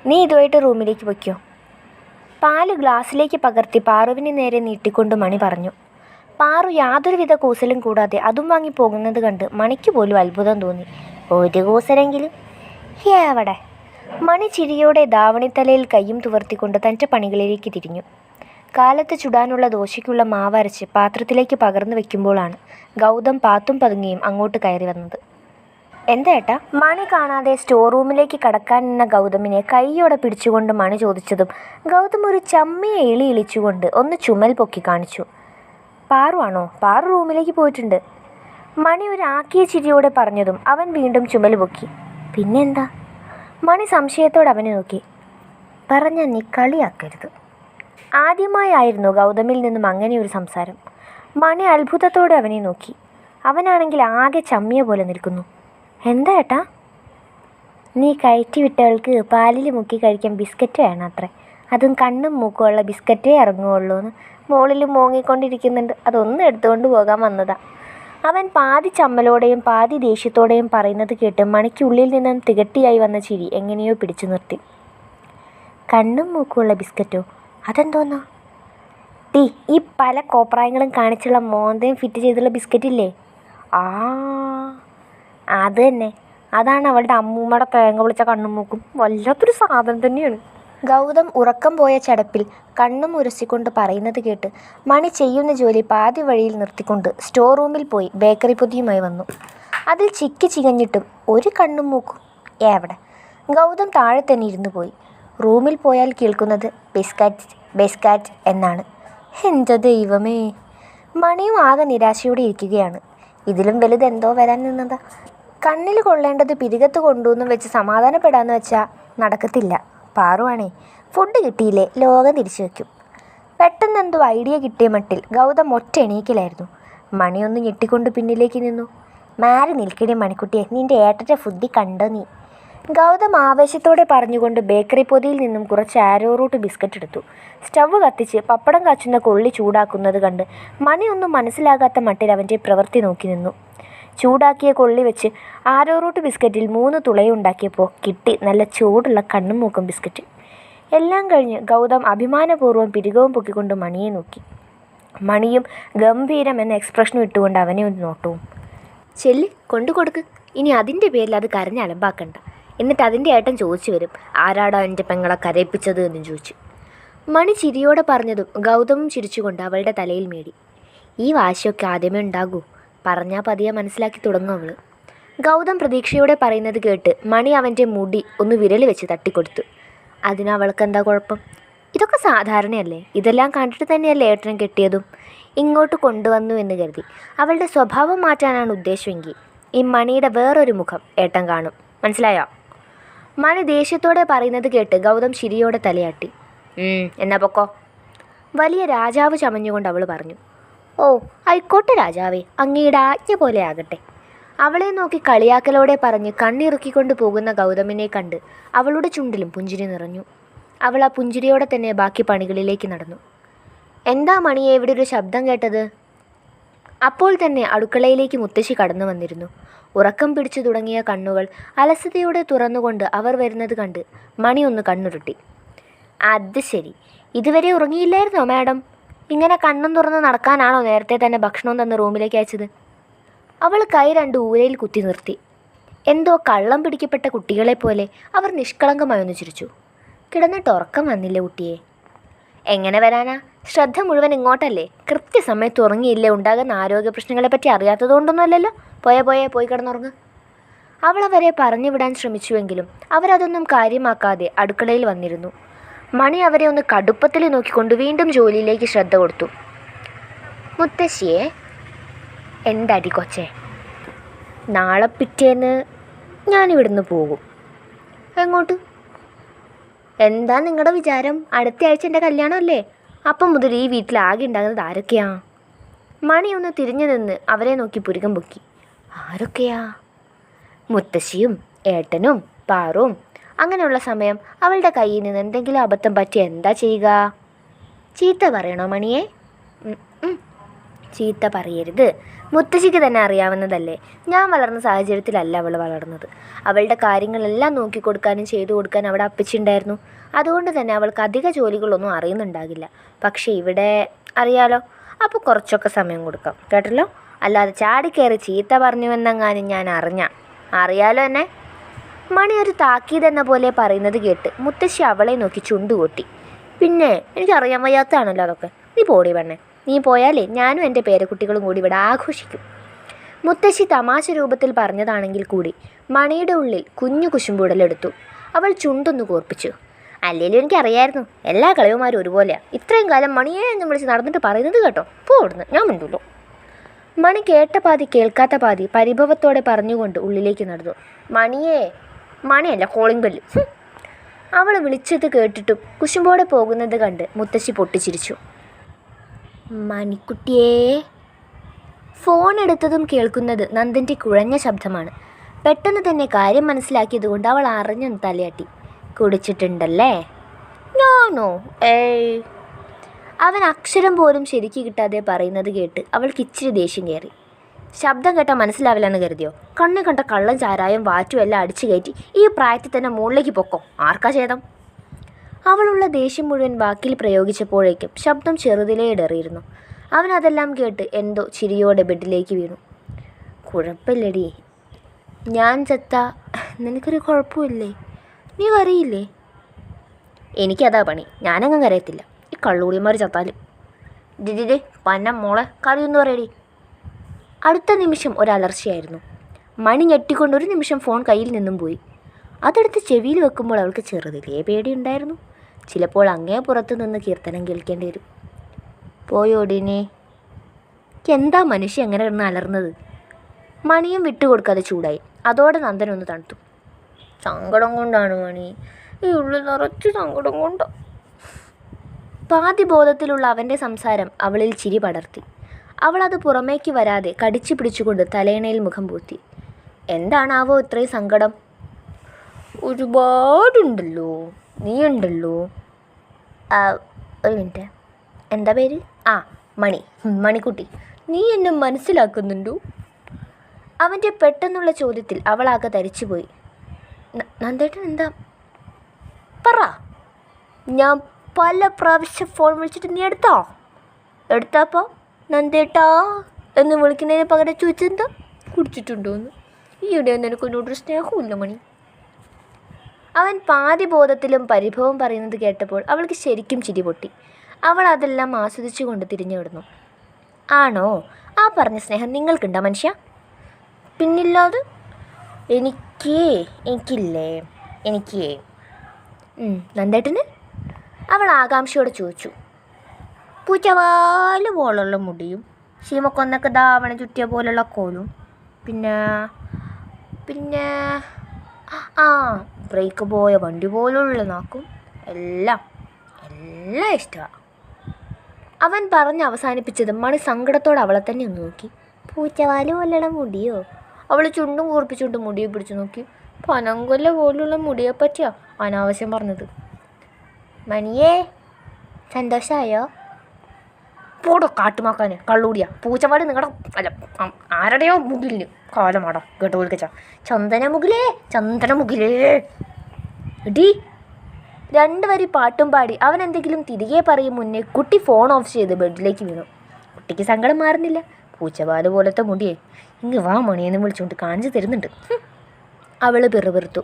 നീ ഇതുമായിട്ട് റൂമിലേക്ക് വയ്ക്കോ. പാല് ഗ്ലാസ്സിലേക്ക് പകർത്തി പാറുവിന് നേരെ നീട്ടിക്കൊണ്ട് മണി പറഞ്ഞു. പാറു യാതൊരുവിധ കൂസലും കൂടാതെ അതും വാങ്ങി പോകുന്നത് കണ്ട് മണിക്ക് പോലും അത്ഭുതം തോന്നി. ഒരു കൂസലെങ്കിലും എവിടെ? മണി ചിരിയോടെ ധാവണിത്തലയിൽ കയ്യും തുവർത്തിക്കൊണ്ട് തൻ്റെ പണികളിലേക്ക് തിരിഞ്ഞു. കാലത്ത് ചുടാനുള്ള ദോശയ്ക്കുള്ള മാവരച്ച് പാത്രത്തിലേക്ക് പകർന്നു വെക്കുമ്പോഴാണ് ഗൗതം പാത്തും പതുങ്ങിയും അങ്ങോട്ട് കയറി വന്നത്. എന്താ ഏട്ടാ? മണി കാണാതെ സ്റ്റോർ റൂമിലേക്ക് കടക്കാൻ നിന്ന ഗൗതമിനെ കൈയോടെ പിടിച്ചുകൊണ്ട് മണി ചോദിച്ചതും ഗൗതം ഒരു ചമ്മിയെ ഇളിയിളിച്ചുകൊണ്ട് ഒന്ന് ചുമൽ പൊക്കി കാണിച്ചു. പാറു ആണോ? പാറു റൂമിലേക്ക് പോയിട്ടുണ്ട്. മണി ഒരു ആക്കിയ ചിരിയോടെ പറഞ്ഞതും അവൻ വീണ്ടും ചുമൽ പൊക്കി. പിന്നെന്താ? മണി സംശയത്തോടെ അവനെ നോക്കി. പറഞ്ഞ നീ കളിയാക്കരുത്. ആദ്യമായായിരുന്നു ഗൗതമിൽ നിന്നും അങ്ങനെ ഒരു സംസാരം. മണി അത്ഭുതത്തോടെ അവനെ നോക്കി. അവനാണെങ്കിൽ ആകെ ചമ്മിയ പോലെ നിൽക്കുന്നു. എന്താ ഏട്ടാ? നീ കയറ്റി വിട്ടവൾക്ക് പാലിൽ മുക്കി കഴിക്കാൻ ബിസ്ക്കറ്റ് വേണം അത്രേ. അതും കണ്ണും മൂക്കുമുള്ള ബിസ്ക്കറ്റേ ഇറങ്ങുകയുള്ളൂ എന്ന് മോളിൽ മോങ്ങിക്കൊണ്ടിരിക്കുന്നുണ്ട്. അതൊന്നും എടുത്തുകൊണ്ട് പോകാൻ വന്നതാ. അവൻ പാതി ചമ്മലോടെയും പാതി ദേഷ്യത്തോടെയും പറയുന്നത് കേട്ട് മണിക്കുള്ളിൽ നിന്നും തികട്ടിയായി വന്ന ചിരി എങ്ങനെയോ പിടിച്ചു നിർത്തി. കണ്ണും മൂക്കുമുള്ള ബിസ്ക്കറ്റോ? അതെന്തോന്നാ? ഈ പല കോപ്രായങ്ങളും കാണിച്ചുള്ള മോന്തയും ഫിറ്റ് ചെയ്തുള്ള ബിസ്ക്കറ്റില്ലേ? അത് തന്നെ. അതാണ് അവളുടെ അമ്മൂമ്മയുടെ തേങ്ങ വിളിച്ച കണ്ണും മൂക്കും. വല്ലാത്തൊരു സാധനം തന്നെയാണ്. ഗൗതം ഉറക്കം പോയ ചടപ്പിൽ കണ്ണും ഉരസിക്കൊണ്ട് പറയുന്നത് കേട്ട് മണി ചെയ്യുന്ന ജോലി പാതി വഴിയിൽ നിർത്തിക്കൊണ്ട് സ്റ്റോർ റൂമിൽ പോയി ബേക്കറി പൊതിയുമായി വന്നു. അതിൽ ചിക്കി ചികഞ്ഞിട്ടും ഒരു കണ്ണും മൂക്കും എവിടെ? ഗൗതം താഴെ തന്നെ ഇരുന്നു പോയി. റൂമിൽ പോയാൽ കേൾക്കുന്നത് ബിസ്ക്കറ്റ് ബിസ്ക്കറ്റ് എന്നാണ്. എൻ്റെ ദൈവമേ! മണിയും ആകെ നിരാശയോടെ ഇരിക്കുകയാണ്. ഇതിലും വലുതെന്തോ വരാൻ നിന്നതാ. കണ്ണിൽ കൊള്ളേണ്ടത് പിരികത്ത് കൊണ്ടുവന്നും വെച്ച് സമാധാനപ്പെടാമെന്ന് വെച്ചാൽ നടക്കത്തില്ല. പാറുവാണേ ഫുഡ് കിട്ടിയില്ലേ ലോകം തിരിച്ചു വയ്ക്കും. പെട്ടെന്നെന്തോ ഐഡിയ കിട്ടിയ മട്ടിൽ ഗൗതം ഒറ്റ എണീക്കലായിരുന്നു. മണിയൊന്ന് ഞെട്ടിക്കൊണ്ട് പിന്നിലേക്ക് നിന്നു. മാറി നിൽക്കണേ മണിക്കുട്ടിയെ, നിൻ്റെ ഏട്ടൻ്റെ ഫുഡ് കണ്ടോ നീ? ഗൗതം ആവേശത്തോടെ പറഞ്ഞുകൊണ്ട് ബേക്കറി പൊതിയിൽ നിന്നും കുറച്ച് ആരോ റൂട്ട് ബിസ്ക്കറ്റ് എടുത്തു. സ്റ്റവ് കത്തിച്ച് പപ്പടം കാച്ചുന്ന കൊള്ളി ചൂടാക്കുന്നത് കണ്ട് മണിയൊന്നും മനസ്സിലാകാത്ത മട്ടിൽ അവൻ്റെ പ്രവൃത്തി നോക്കി നിന്നു. ചൂടാക്കിയ കൊള്ളി വെച്ച് ആരോ റൂട്ട് ബിസ്ക്കറ്റിൽ 3 തുളയുണ്ടാക്കിയപ്പോൾ കിട്ടി നല്ല ചൂടുള്ള കണ്ണും മൂക്കും ബിസ്ക്കറ്റ്. എല്ലാം കഴിഞ്ഞ് ഗൗതം അഭിമാനപൂർവ്വം പിരികവും പൊക്കിക്കൊണ്ട് മണിയെ നോക്കി. മണിയും ഗംഭീരം എന്ന എക്സ്പ്രഷനും ഇട്ടുകൊണ്ട് അവനെ ഒന്ന് നോട്ടവും. ചെല്ല് കൊണ്ടു കൊടുക്ക്. ഇനി അതിൻ്റെ പേരിൽ അത് കരഞ്ഞ് അലമ്പാക്കണ്ട. എന്നിട്ട് അതിൻ്റെ ഏട്ടൻ ചോദിച്ചു വരും, ആരാടാ എൻ്റെ പെങ്ങളെ കരയിപ്പിച്ചത് എന്നും ചോദിച്ചു. മണി ചിരിയോടെ പറഞ്ഞതും ഗൗതമും ചിരിച്ചുകൊണ്ട് അവളുടെ തലയിൽ മേടി. ഈ വാശിയൊക്കെ ആദ്യമേ ഉണ്ടാകൂ. പറഞ്ഞാൽ പതിയെ മനസ്സിലാക്കി തുടങ്ങും അവൾ. ഗൗതം പ്രതീക്ഷയോടെ പറയുന്നത് കേട്ട് മണി അവൻ്റെ മുടി ഒന്ന് വിരൽ വെച്ച് തട്ടിക്കൊടുത്തു. അതിനവൾക്കെന്താ കുഴപ്പം? ഇതൊക്കെ സാധാരണയല്ലേ. ഇതെല്ലാം കണ്ടിട്ട് തന്നെയല്ലേ ഏട്ടനും കെട്ടിയതും. ഇങ്ങോട്ട് കൊണ്ടുവന്നു എന്ന് കരുതി അവളുടെ സ്വഭാവം മാറ്റാനാണ് ഉദ്ദേശമെങ്കിൽ ഈ മണിയുടെ വേറൊരു മുഖം ഏട്ടൻ കാണും. മനസ്സിലായോ? മണി ദേഷ്യത്തോടെ പറയുന്നത് കേട്ട് ഗൗതം ചിരിയോടെ തലയാട്ടി. എന്നാ പൊക്കോ. വലിയ രാജാവ് ചമഞ്ഞുകൊണ്ട് അവൾ പറഞ്ഞു. ഓ ആയിക്കോട്ടെ രാജാവേ, അങ്ങയുടെ ആജ്ഞ പോലെ ആകട്ടെ. അവളെ നോക്കി കളിയാക്കലോടെ പറഞ്ഞ് കണ്ണിറുക്കിക്കൊണ്ട് പോകുന്ന ഗൗതമിനെ കണ്ട് അവളുടെ ചുണ്ടിലും പുഞ്ചിരി നിറഞ്ഞു. അവൾ ആ പുഞ്ചിരിയോടെ തന്നെ ബാക്കി പണികളിലേക്ക് നടന്നു. എന്താ മണിയെ ഇവിടെ ഒരു ശബ്ദം കേട്ടത്? അപ്പോൾ തന്നെ അടുക്കളയിലേക്ക് മുത്തശ്ശി കടന്നു വന്നിരുന്നു. ഉറക്കം പിടിച്ചു തുടങ്ങിയ കണ്ണുകൾ അലസതയോടെ തുറന്നുകൊണ്ട് അവർ വരുന്നത് കണ്ട് മണി ഒന്ന് കണ്ണുരുട്ടി. അത് ശരി, ഇതുവരെ ഉറങ്ങിയില്ലായിരുന്നോ മാഡം? ഇങ്ങനെ കണ്ണും തുറന്ന് നടക്കാനാണോ നേരത്തെ തന്നെ ഭക്ഷണം തന്ന് റൂമിലേക്ക് അയച്ചത്? അവൾ കൈ 2 ഊരയിൽ കുത്തി നിർത്തി. എന്തോ കള്ളം പിടിക്കപ്പെട്ട കുട്ടികളെ പോലെ അവർ നിഷ്കളങ്കമായൊന്ന് ചിരിച്ചു. കിടന്നിട്ട് ഉറക്കം വന്നില്ലേ കുട്ടിയെ? എങ്ങനെ വരാനാ? ശ്രദ്ധ മുഴുവൻ ഇങ്ങോട്ടല്ലേ. കൃത്യസമയത്ത് ഉറങ്ങിയില്ലേ ഉണ്ടാകുന്ന ആരോഗ്യ പ്രശ്നങ്ങളെപ്പറ്റി അറിയാത്തതുകൊണ്ടൊന്നുമല്ലല്ലോ. പോയി കിടന്നുറങ്ങ്. അവൾ അവരെ പറഞ്ഞു വിടാൻ ശ്രമിച്ചുവെങ്കിലും അവരതൊന്നും കാര്യമാക്കാതെ അടുക്കളയിൽ വന്നിരുന്നു. മണി അവരെ ഒന്ന് കടുപ്പത്തിൽ നോക്കിക്കൊണ്ട് വീണ്ടും ജോലിയിലേക്ക് ശ്രദ്ധ കൊടുത്തു. മുത്തശ്ശിയെ, എന്താടി കൊച്ചേ? നാളെ പിറ്റേന്ന് ഞാനിവിടുന്ന് പോകും. എങ്ങോട്ട്? എന്താ നിങ്ങളുടെ വിചാരം? അടുത്ത ആഴ്ച എൻ്റെ കല്യാണമല്ലേ. അപ്പം മുതൽ ഈ വീട്ടിലാകെ ഉണ്ടാകുന്നത് ആരൊക്കെയാ? മണി ഒന്ന് തിരിഞ്ഞു നിന്ന് അവരെ നോക്കി പുരികം പൊക്കി. ആരൊക്കെയാ? മുത്തശ്ശിയും ഏട്ടനും പാറും. അങ്ങനെയുള്ള സമയം അവളുടെ കയ്യിൽ നിന്ന് എന്തെങ്കിലും അബദ്ധം പറ്റി എന്താ ചെയ്യുക? ചീത്ത പറയണോ മണിയെ? ചീത്ത പറയരുത്. മുത്തശ്ശിക്ക് തന്നെ അറിയാവുന്നതല്ലേ, ഞാൻ വളർന്ന സാഹചര്യത്തിലല്ല അവൾ വളർന്നത്. അവളുടെ കാര്യങ്ങളെല്ലാം നോക്കിക്കൊടുക്കാനും ചെയ്തു കൊടുക്കാനും അവിടെ അപ്പച്ചിണ്ടായിരുന്നു. അതുകൊണ്ട് തന്നെ അവൾക്ക് അധിക ജോലികളൊന്നും അറിയുന്നുണ്ടാകില്ല. പക്ഷേ ഇവിടെ അറിയാലോ, അപ്പോൾ കുറച്ചൊക്കെ സമയം കൊടുക്കാം കേട്ടല്ലോ. അല്ലാതെ ചാടിക്കയറി ചീത്ത പറഞ്ഞുവെന്നെങ്ങാനും ഞാൻ അറിയാലോ എന്നെ. മണി ഒരു താക്കീതെന്ന പോലെ പറയുന്നത് കേട്ട് മുത്തശ്ശി അവളെ നോക്കി ചുണ്ടുകൊട്ടി. പിന്നെ എനിക്കറിയാൻ വയ്യാത്തതാണല്ലോ അതൊക്കെ. നീ പോടി പെണ്ണേ, നീ പോയാലേ ഞാനും എൻ്റെ പേരക്കുട്ടികളും കൂടി ഇവിടെ ആഘോഷിക്കും. മുത്തശ്ശി തമാശ രൂപത്തിൽ പറഞ്ഞതാണെങ്കിൽ കൂടി മണിയുടെ ഉള്ളിൽ കുഞ്ഞു കുശുമ്പുടലെടുത്തു. അവൾ ചുണ്ടൊന്ന് കോർപ്പിച്ചു. അല്ലേലും എനിക്കറിയായിരുന്നു, എല്ലാ കളിവന്മാരും ഒരുപോലെയാണ്. ഇത്രയും കാലം മണിയെ എന്ന് വിളിച്ച് നടന്നിട്ട് പറയുന്നത് കേട്ടോ. പോടുന്നു, ഞാൻ മിണ്ടുള്ളൂ. മണി കേട്ട പാതി കേൾക്കാത്ത പാതി പരിഭവത്തോടെ പറഞ്ഞുകൊണ്ട് ഉള്ളിലേക്ക് നടന്നു. മണിയേ, മണിയല്ല കോളിംഗ് ബെല്ല്. അവൾ വിളിച്ചത് കേട്ടിട്ടും കുശുമ്പോടെ പോകുന്നത് കണ്ട് മുത്തശ്ശി പൊട്ടിച്ചിരിച്ചു. മണിക്കുട്ടിയേ. ഫോൺ എടുത്തതും കേൾക്കുന്നത് നന്ദൻ്റെ കുഴഞ്ഞ ശബ്ദമാണ്. പെട്ടെന്ന് തന്നെ കാര്യം മനസ്സിലാക്കിയതുകൊണ്ട് അവൾ അറിഞ്ഞൊന്ന് തലയാട്ടി. കുടിച്ചിട്ടുണ്ടല്ലേ? ഞാനോ? ഏയ്. അവൻ അക്ഷരം പോലും ശരിക്ക് കിട്ടാതെ പറയുന്നത് കേട്ട് അവൾക്ക് ഇച്ചിരി ദേഷ്യം കയറി. ശബ്ദം കേട്ടാൽ മനസ്സിലാവില്ലെന്ന് കരുതിയോ? കണ്ണു കണ്ട കള്ളം ചാരായം വാറ്റും എല്ലാം അടിച്ചു കയറ്റി ഈ പ്രായത്തിൽ തന്നെ മുകളിലേക്ക് പൊക്കോ. ആർക്കാ ഛേദം? അവളുള്ള ദേഷ്യം മുഴുവൻ വാക്കിൽ പ്രയോഗിച്ചപ്പോഴേക്കും ശബ്ദം ചെറുതിലേ ഇടറിയിരുന്നു. അവൻ അതെല്ലാം കേട്ട് എന്തോ ചിരിയോടെ ബെഡിലേക്ക് വീണു. കുഴപ്പമില്ലടി, ഞാൻ ചത്താ നിനക്കൊരു കുഴപ്പമില്ലേ? നീ കരയില്ലേ? എനിക്കതാ പണി, ഞാനങ്ങ് കരയത്തില്ല. ഈ കള്ളൂളിമാർ ചത്താലും. ഡിഡിഡേ പന്ന മോളെ കറിയൊന്നു പറയടി. അടുത്ത നിമിഷം ഒരലർച്ചയായിരുന്നു. മണി ഞെട്ടിക്കൊണ്ട് ഒരു നിമിഷം ഫോൺ കയ്യിൽ നിന്നും പോയി. അതെടുത്ത് ചെവിയിൽ വെക്കുമ്പോൾ അവൾക്ക് ചെറുതിലേ പേടിയുണ്ടായിരുന്നു. ചിലപ്പോൾ അങ്ങേ പുറത്തു നിന്ന് കീർത്തനം കേൾക്കേണ്ടി വരും. പോയോടിനെ. എന്താ മനുഷ്യ എങ്ങനെ കിടന്ന് അലർന്നത്? മണിയും വിട്ടുകൊടുക്കാതെ ചൂടായി. അതോടെ നന്ദനൊന്ന് തണുത്തു. സങ്കടം കൊണ്ടാണ് മണി, ഈ ഉള്ളിൽ നിറച്ച് സങ്കടം കൊണ്ടോ. പാതി ബോധത്തിലുള്ള അവൻ്റെ സംസാരം അവളിൽ ചിരി പടർത്തി. അവളത് പുറമേക്ക് വരാതെ കടിച്ചു പിടിച്ചുകൊണ്ട് തലയണയിൽ മുഖം പൂത്തി. എന്താണാവോ ഇത്രയും സങ്കടം? ഒരുപാടുണ്ടല്ലോ. നീയുണ്ടല്ലോ. ഒരു മിനിറ്റ്, എന്താ പേര്? ആ, മണി. മണിക്കുട്ടി, നീ എന്നെ മനസ്സിലാക്കുന്നുണ്ടോ? അവൻ്റെ പെട്ടെന്നുള്ള ചോദ്യത്തിൽ അവളാകെ തരിച്ചുപോയി. നന്ദേട്ടൻ എന്താ? പറ. ഞാൻ പല പ്രാവശ്യം ഫോൺ വിളിച്ചിട്ട് നീ എടുത്താപ്പോൾ നന്ദേട്ടാ എന്ന് വിളിക്കുന്നതിന് പകരം ചോദിച്ചെന്താ കുടിച്ചിട്ടുണ്ടോയെന്ന്. ഈയിടെ നിനക്കൊന്നോടൊരു സ്നേഹമില്ല മണി. അവൻ പാതി ബോധത്തിലും പരിഭവം പറയുന്നത് കേട്ടപ്പോൾ അവൾക്ക് ശരിക്കും ചിരി പൊട്ടി. അവൾ അതെല്ലാം ആസ്വദിച്ചു കൊണ്ട് തിരിഞ്ഞു വിടുന്നു. ആണോ? ആ പറഞ്ഞ സ്നേഹം നിങ്ങൾക്കുണ്ടോ മനുഷ്യ? പിന്നില്ലാതെ. എനിക്കില്ലേ. നന്ദേട്ടന്? അവൾ ആകാംക്ഷയോടെ ചോദിച്ചു. പൂച്ചവാല് പോലുള്ള മുടിയും ശീമക്കൊന്നൊക്കെ ധാവണ ചുറ്റിയ പോലുള്ള കോലും പിന്നെ ബ്രേക്ക് പോയ വണ്ടി പോലുള്ള നാക്കും എല്ലാം ഇഷ്ടമാണ്. അവൻ പറഞ്ഞ് അവസാനിപ്പിച്ചത് മണി സങ്കടത്തോടെ അവളെ തന്നെ ഒന്ന് നോക്കി. പൂച്ചവാല് പോലുള്ള മുടിയോ? അവൾ ചുണ്ടും കൂർപ്പിച്ചുകൊണ്ട് മുടിയെ പിടിച്ചു നോക്കി. പനങ്കൊല്ല പോലുള്ള മുടിയെ പറ്റിയാ അനാവശ്യം പറഞ്ഞത്. മണിയേ, സന്തോഷമായോ? പോടോ കാട്ടുമാക്കാന്, കള്ളൂടിയാ. പൂച്ചവാട് നിങ്ങളുടെ അല്ല ആരുടെയോ മുകിലിന് കാലമാടാ കേട്ടോ വിളിക്കച്ച. ചന്ദനമുകിലേ എടി. 2 വരി പാട്ടും പാടി അവൻ എന്തെങ്കിലും തിരികെ പറയും മുന്നേ കുട്ടി ഫോൺ ഓഫ് ചെയ്ത് ബെഡിലേക്ക് വീണു. കുട്ടിക്ക് സങ്കടം മാറുന്നില്ല. പൂച്ചവാല് പോലത്തെ മുടിയേ, ഇങ്ങ് വാ മണിയെന്ന് വിളിച്ചുകൊണ്ട് കാണിച്ചു തരുന്നുണ്ട്. അവൾ പിറുപിറുത്തു.